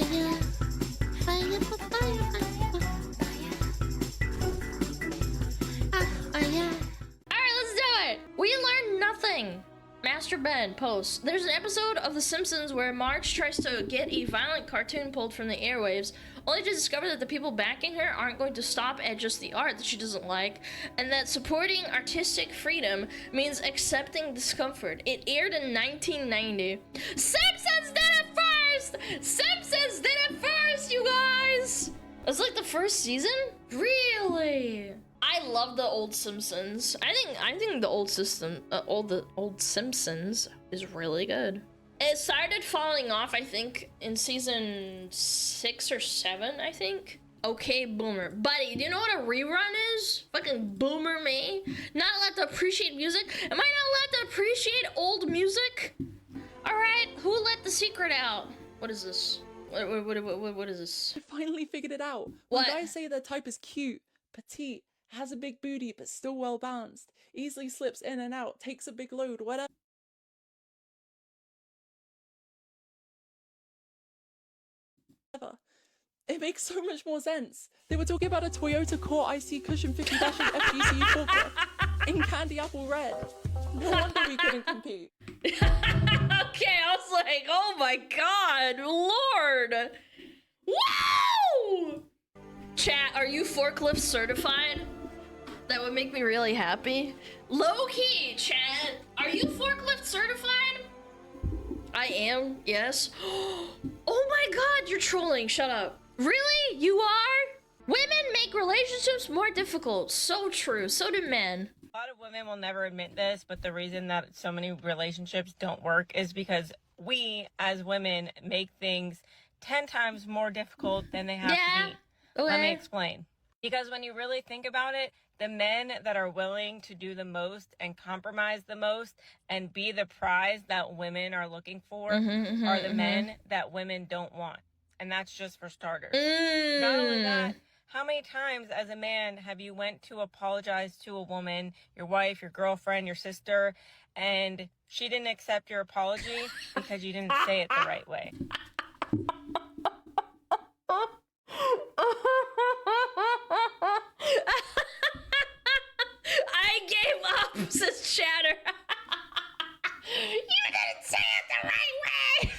fire, fire for fire, fire. Alright, let's do it! We learned nothing! Master Ben posts. There's an episode of The Simpsons where Marge tries to get a violent cartoon pulled from the airwaves, only to discover that the people backing her aren't going to stop at just the art that she doesn't like, and that supporting artistic freedom means accepting discomfort. It aired in 1990. Simpsons did it first! Simpsons did it first, you guys! It's like the first season? Really? I love the old Simpsons. I think the old Simpsons is really good. It started falling off, I think, in season 6 or 7, I think. Okay, boomer. Buddy, do you know what a rerun is? Fucking boomer me. Not allowed to appreciate music? Am I not allowed to appreciate old music? Alright, who let the secret out? What is this? What is this? I finally figured it out. What? When guys say their type is cute, petite, has a big booty but still well balanced, easily slips in and out, takes a big load, whatever. It makes so much more sense. They were talking about a Toyota Core IC Cushion 50 FGCU forklift in candy apple red. No wonder we couldn't compete. Okay, I was like, oh my god, Lord! Woo! Chat, are you forklift certified? That would make me really happy. Low key, chat, are you forklift certified? I am, yes. Oh my god, you're trolling, shut up. Really? You are? Women make relationships more difficult. So true, so do men. A lot of women will never admit this, but the reason that so many relationships don't work is because we, as women, make things 10 times more difficult than they have to be. Okay. Let me explain. Because when you really think about it, the men that are willing to do the most and compromise the most and be the prize that women are looking for are the men that women don't want. And that's just for starters. Not only that, how many times as a man have you went to apologize to a woman, your wife, your girlfriend, your sister, and she didn't accept your apology because you didn't say it the right way? I gave up, says Chatter. You didn't say it the right way.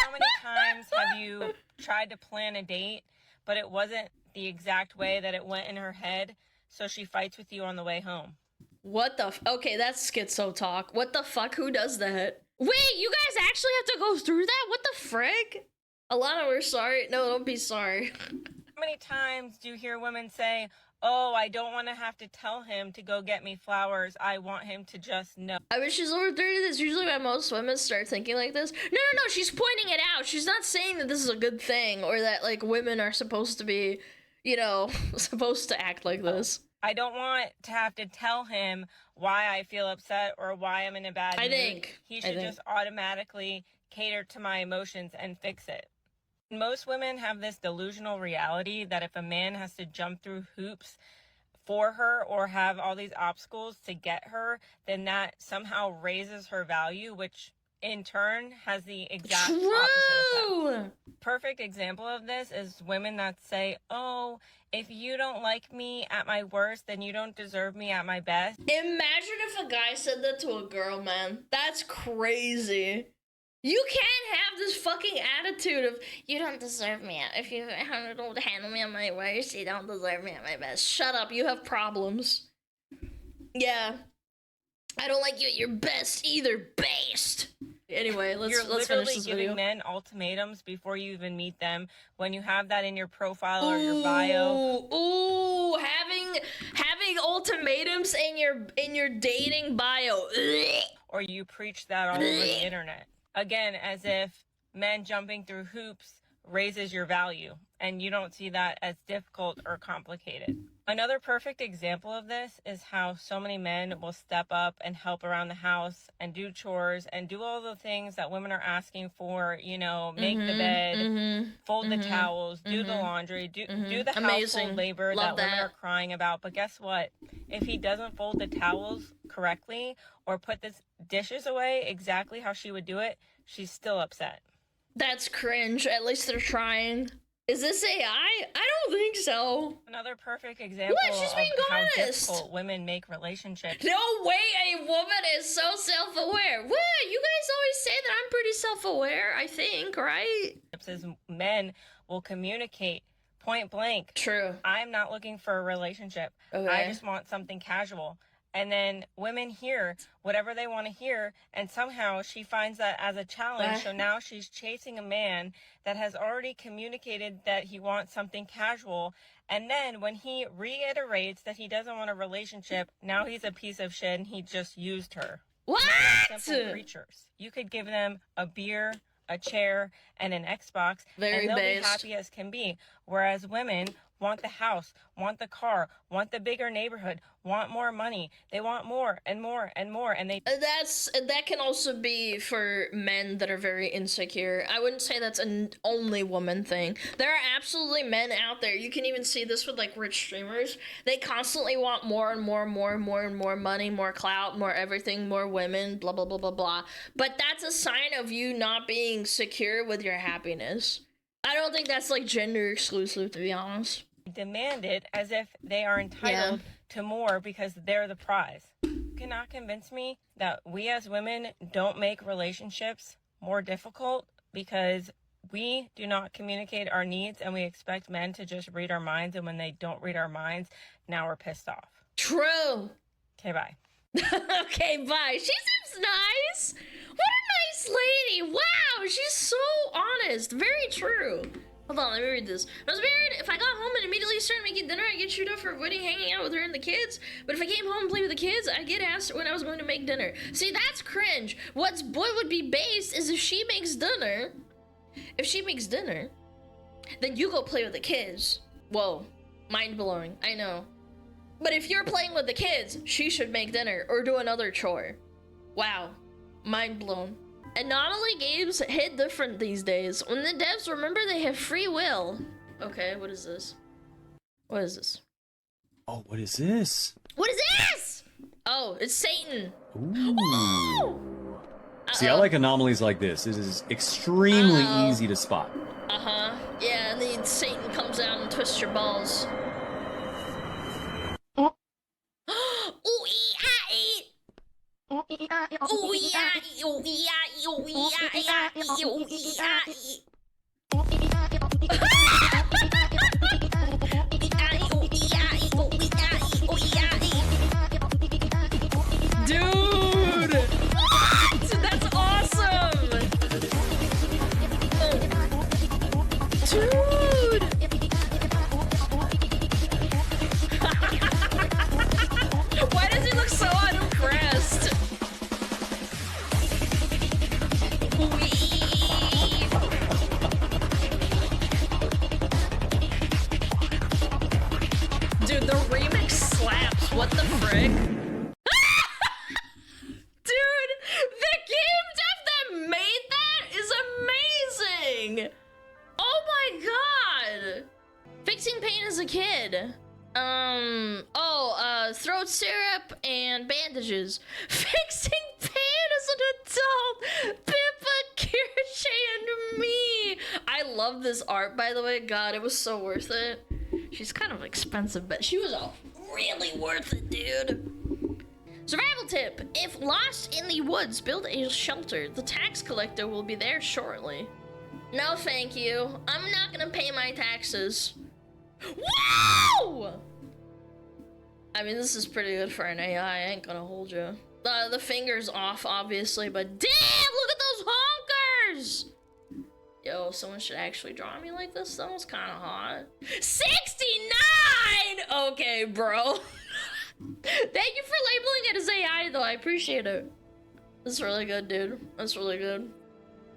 How many times have you tried to plan a date, but it wasn't the exact way that it went in her head, so she fights with you on the way home? What the okay, that's schizo talk. What the fuck? Who does that? Wait, you guys actually have to go through that? What the frick? Alana, we're sorry. No, don't be sorry. How many times do you hear women say, oh, I don't want to have to tell him to go get me flowers. I want him to just know. I wish she's over 30. That's usually when most women start thinking like this. No, she's pointing it out. She's not saying that this is a good thing or that, like, women are supposed to be, you know, supposed to act like this. I don't want to have to tell him why I feel upset or why I'm in a bad mood. He should just automatically cater to my emotions and fix it. Most women have this delusional reality that if a man has to jump through hoops for her or have all these obstacles to get her, then that somehow raises her value, which in turn has the exact opposite effect. Perfect example of this is women that say, oh, if you don't like me at my worst, then you don't deserve me at my best. Imagine if a guy said that to a girl, man. That's crazy. You can't have this fucking attitude of, you don't deserve me. If you don't handle me at my worst, you don't deserve me at my best. Shut up, you have problems. Yeah. I don't like you at your best either, based. Anyway, let's finish this video. You're literally giving men ultimatums before you even meet them. When you have that in your profile or your bio. Ooh, having ultimatums in your dating bio. Or you preach that all over the internet. Again, as if men jumping through hoops raises your value, and you don't see that as difficult or complicated. Another perfect example of this is how so many men will step up and help around the house and do chores and do all the things that women are asking for, you know, make the bed, fold the towels, do the laundry, do the household labor that women are crying about. But guess what? If he doesn't fold the towels correctly or put the dishes away exactly how she would do it, she's still upset. That's cringe. At least they're trying. Is this AI? I don't think so. Another perfect example What? She's of being how honest. difficult women make relationships. No way a woman is so self-aware. What? You guys always say that I'm pretty self-aware, I think, right? As men will communicate point blank. True. I'm not looking for a relationship. Okay. I just want something casual. And then women hear whatever they want to hear, and somehow she finds that as a challenge. So now she's chasing a man that has already communicated that he wants something casual. And then when he reiterates that he doesn't want a relationship, now he's a piece of shit and he just used her. What? Simple creatures. You could give them a beer, a chair, and an Xbox, Very and they'll based. be happy as can be. Whereas women want the house, want the car, want the bigger neighborhood, want more money. They want more and more and more, and they... That can also be for men that are very insecure. I wouldn't say that's an only woman thing. There are absolutely men out there. You can even see this with like rich streamers. They constantly want more and more and more and more and more money, more clout, more everything, more women, blah blah blah blah blah. But that's a sign of you not being secure with your happiness. I don't think that's like gender exclusive, to be honest. demand it as if they are entitled to more because they're the prize. You cannot convince me that we as women don't make relationships more difficult because we do not communicate our needs and we expect men to just read our minds, and when they don't read our minds, now we're pissed off. True. Okay, bye. Okay, bye. She seems nice. What a nice lady. Wow, she's so honest. Very true. Hold on, let me read this. I was married. If I got home and immediately started making dinner, I get chewed up for avoiding hanging out with her and the kids. But if I came home and played with the kids, I get asked when I was going to make dinner. See, that's cringe. What would be based is if she makes dinner. If she makes dinner, then you go play with the kids. Whoa, mind blowing. I know. But if you're playing with the kids, she should make dinner or do another chore. Wow, mind blown. Anomaly games hit different these days. When the devs remember they have free will. Okay, what is this? What is this? Oh, what is this? What is this? Oh, it's Satan. Ooh. Woo! See, I like anomalies like this. This is extremely easy to spot. Uh-huh. Yeah, and then Satan comes out and twists your balls. Dude! What? That's awesome! Dude! Why does he look so unimpressed? Dude, the remix slaps. What the frick? Dude, the game dev that made that is amazing. Oh my god. Fixing pain as a kid. Throat syrup and bandages. Fixing pain as an adult. Pippa, Kirche, and me. I love this art, by the way. God, it was so worth it. She's kind of expensive, but she was really worth it, dude. Survival tip. If lost in the woods, build a shelter. The tax collector will be there shortly. No, thank you. I'm not gonna pay my taxes. Whoa! I mean, this is pretty good for an AI, I ain't gonna hold you. The finger's off, obviously, but damn, look at those honkers! Yo, someone should actually draw me like this. That was kind of hot. 69! Okay, bro. Thank you for labeling it as AI, though. I appreciate it. That's really good, dude. That's really good.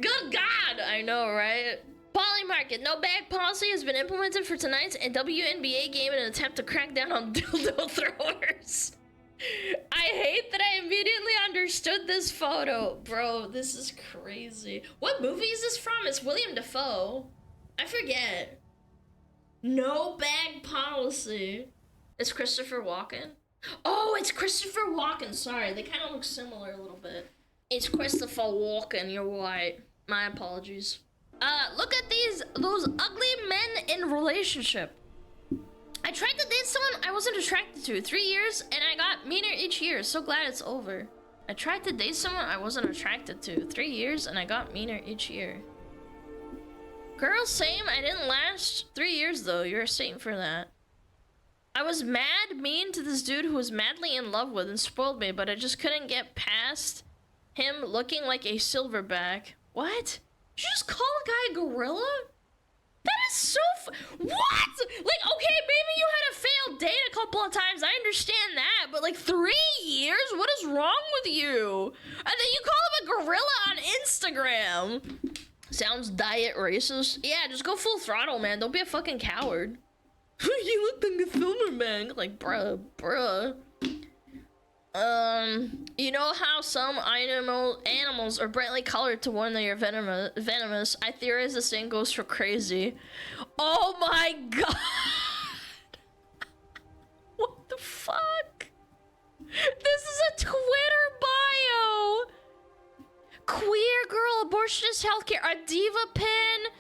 Good God! I know, right? Polymarket. No bag policy has been implemented for tonight's WNBA game in an attempt to crack down on dildo throwers. I hate that I immediately understood this photo. Bro, this is crazy. What movie is this from? It's William Dafoe. I forget. No bag policy. It's Christopher Walken. Oh, it's Christopher Walken. Sorry, they kind of look similar a little bit. It's Christopher Walken, you're right. My apologies. Look at those ugly men in relationship. I tried to date someone I wasn't attracted to. 3 years, and I got meaner each year. So glad it's over. I tried to date someone I wasn't attracted to. 3 years, and I got meaner each year. Girl, same. I didn't last 3 years, though. You're a saint for that. I was mad mean to this dude who was madly in love with and spoiled me, but I just couldn't get past him looking like a silverback. What? Did you just call a guy a gorilla? That is so what? Like, okay, maybe you had a failed date a couple of times. I understand that, but like 3 years? What is wrong with you? And then you call him a gorilla on Instagram. Sounds diet racist. Yeah, just go full throttle, man. Don't be a fucking coward. You looked like a silverback. Like, bruh. You know how some animals are brightly colored to warn that you're venomous? I theorize the same goes for crazy. Oh my god! What the fuck? This is a Twitter bio! Queer girl, abortionist healthcare, a diva pin,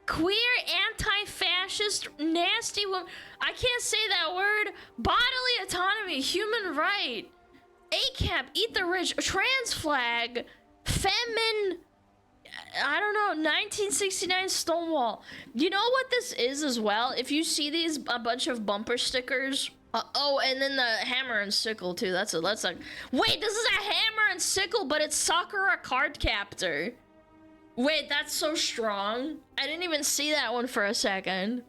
queer anti-fascist, nasty woman. I can't say that word. Bodily autonomy, human right. ACAP, eat the rich, trans flag, femin, I don't know, 1969 Stonewall. You know what this is as well? If you see these, a bunch of bumper stickers. Oh, and then the hammer and sickle too. That's like, wait, this is a hammer and sickle, but it's Sakura Card Captor. Wait, that's so strong. I didn't even see that one for a second.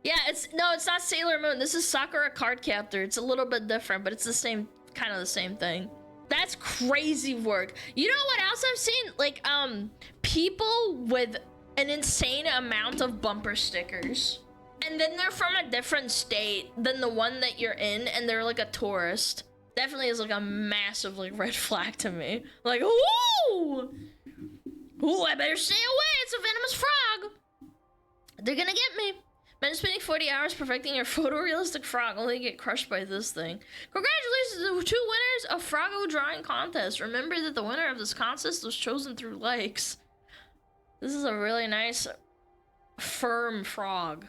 Yeah, it's not Sailor Moon. This is Sakura Card Captor. It's a little bit different, but it's the same. Kind of the same thing. That's crazy work. You know what else I've seen? Like, people with an insane amount of bumper stickers. And then they're from a different state than the one that you're in, and they're like a tourist. Definitely is like a massive like red flag to me. Like, ooh! Ooh, I better stay away. It's a venomous frog. They're gonna get me. Men spending 40 hours perfecting your photorealistic frog only to get crushed by this thing. Congratulations to the 2 winners of Froggo Drawing Contest. Remember that the winner of this contest was chosen through likes. This is a really nice, firm frog.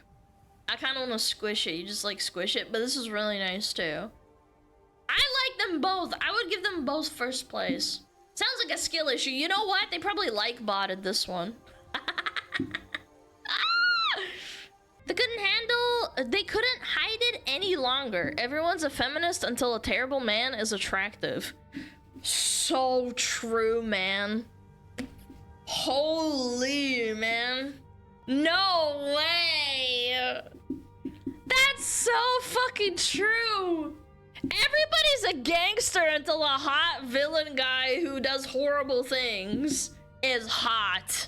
I kind of want to squish it. You just like squish it, but this is really nice too. I like them both. I would give them both first place. Sounds like a skill issue. You know what? They probably like botted this one. They couldn't hide it any longer. Everyone's a feminist until a terrible man is attractive. So true, man. Holy, man. No way. That's so fucking true. Everybody's a gangster until a hot villain guy who does horrible things is hot.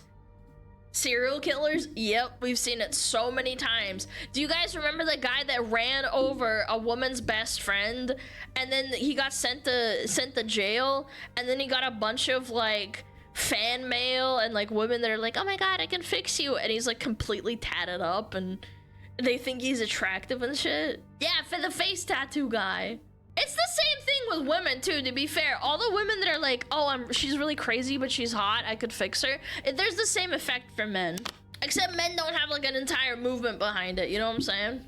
Serial killers? Yep, we've seen it so many times. Do you guys remember the guy that ran over a woman's best friend and then he got sent to jail, and then he got a bunch of like fan mail and like women that are like, oh my god, I can fix you, and he's like completely tatted up and they think he's attractive and shit? Yeah, for the face tattoo guy. It's the same thing with women too, to be fair. All the women that are like, oh, she's really crazy, but she's hot, I could fix her. There's the same effect for men. Except men don't have like an entire movement behind it, you know what I'm saying?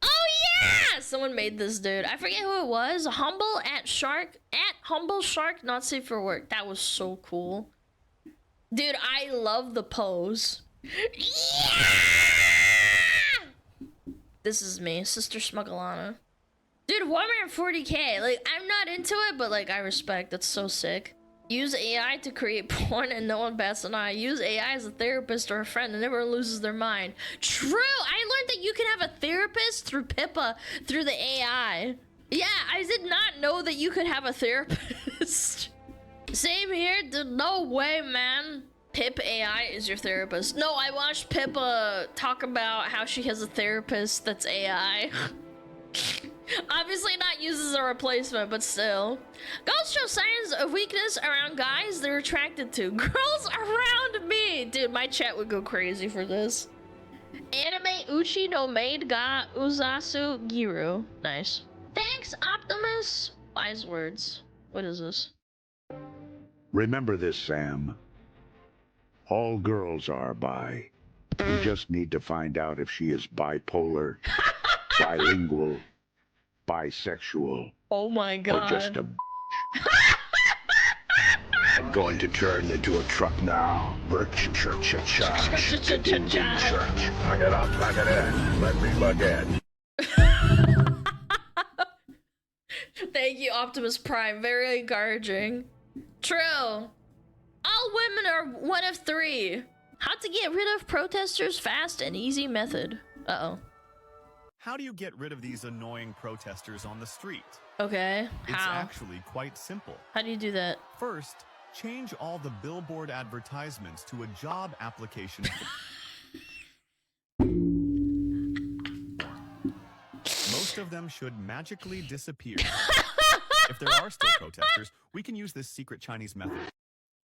Oh yeah! Someone made this dude. I forget who it was. Humble Shark, not safe for work. That was so cool. Dude, I love the pose. Yeah! This is me, Sister SmugAlana. Dude, 140K. Like, I'm not into it, but like, I respect. That's so sick. Use AI to create porn and no one bats an eye. Use AI as a therapist or a friend and never loses their mind. True! I learned that you can have a therapist through Pippa, through the AI. Yeah, I did not know that you could have a therapist. Same here, dude. No way, man. Pip AI is your therapist. No, I watched Pippa talk about how she has a therapist that's AI. Obviously not used as a replacement, but still. Girls show signs of weakness around guys they're attracted to. Girls around me! Dude, my chat would go crazy for this. Anime Uchi no Maid ga Uzasu Giru. Nice. Thanks, Optimus. Wise words. What is this? Remember this, Sam. All girls are bi. You just need to find out if she is bipolar, bilingual, bisexual, Oh my god. or just a I'm going to turn into a truck now. Cha-cha-cha-cha. Church. Plug it up, plug it in. Let me plug in. Thank you, Optimus Prime. Very encouraging. True. All women are one of three. How to get rid of protesters fast and easy method. Uh-oh. How do you get rid of these annoying protesters on the street? Okay, It's how? actually quite simple. How do you do that? First, change all the billboard advertisements to a job application. Most of them should magically disappear. If there are still protesters, we can use this secret Chinese method.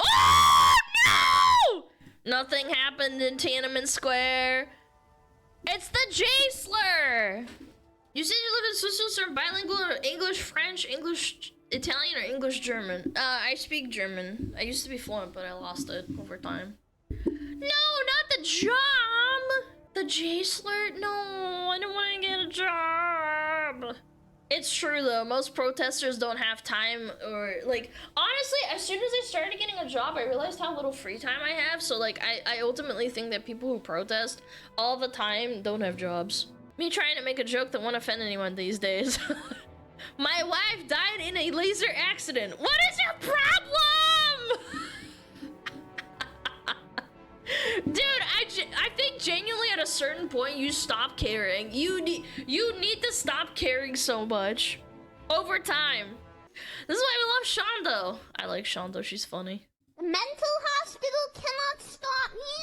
Oh, no! Nothing happened in Tiananmen Square. It's the J-slur! You said you live in Switzerland, bilingual, or English, French, English, Italian, or English, German? I speak German. I used to be fluent, but I lost it over time. No, not the job! The J-slur? No, I don't want to get a job. It's true though, most protesters don't have time, or like, honestly, as soon as I started getting a job, I realized how little free time I have. So like, I ultimately think that people who protest all the time don't have jobs. Me trying to make a joke that won't offend anyone these days. My wife died in a laser accident. What is your problem? Dude, I think genuinely at a certain point you stop caring. You need to stop caring so much over time. This is why we love Shondo. I like Shondo, she's funny. The mental hospital cannot stop me.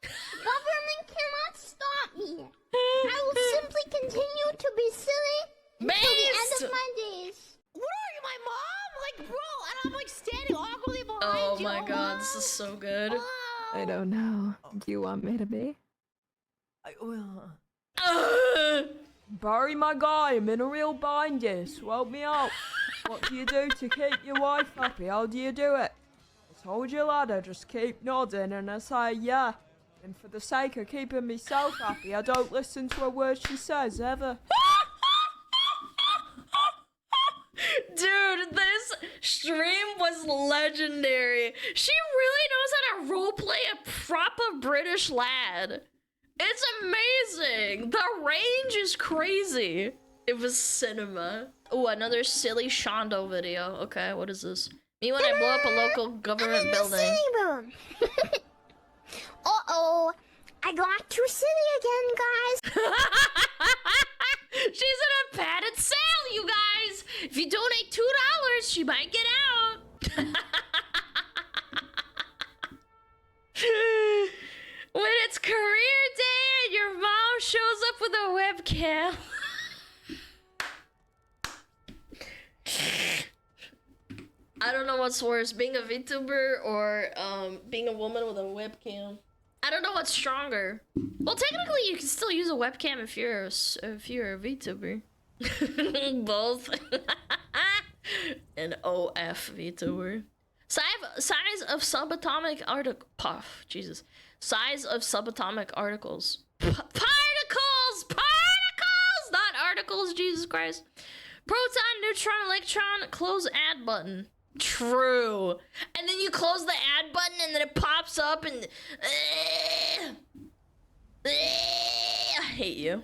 The government cannot stop me. I will simply continue to be silly until the end of my days. What are you, my mom? Like, bro, and I'm like standing awkwardly behind Oh you. my god, this is so good. I don't know. Do you want me to be? I will. Barry, my guy, I'm in a real bind here. Swap me out. What do you do to keep your wife happy? How do you do it? I told you, lad, I just keep nodding and I say yeah. And for the sake of keeping myself happy, I don't listen to a word she says, ever. Dude, this stream was legendary. She really knows how to roleplay a proper British lad. It's amazing. The range is crazy. It was cinema. Oh, another silly Shondo video. Okay, what is this? Me when I blow up a local government building. Uh-oh. I got too silly again, guys. She's in a padded sale, you guys. If you donate $2, she might get out. When it's career day and your mom shows up with a webcam. I don't know what's worse, being a VTuber or being a woman with a webcam. I don't know what's stronger. Well, technically, you can still use a webcam if you're a VTuber. Both. An OF VTuber. Size of subatomic article. Puff. Jesus. Size of subatomic articles. Particles! Particles! Not articles, Jesus Christ. Proton, neutron, electron, close add button. True. And then you close the add button and then it pops up and... I hate you.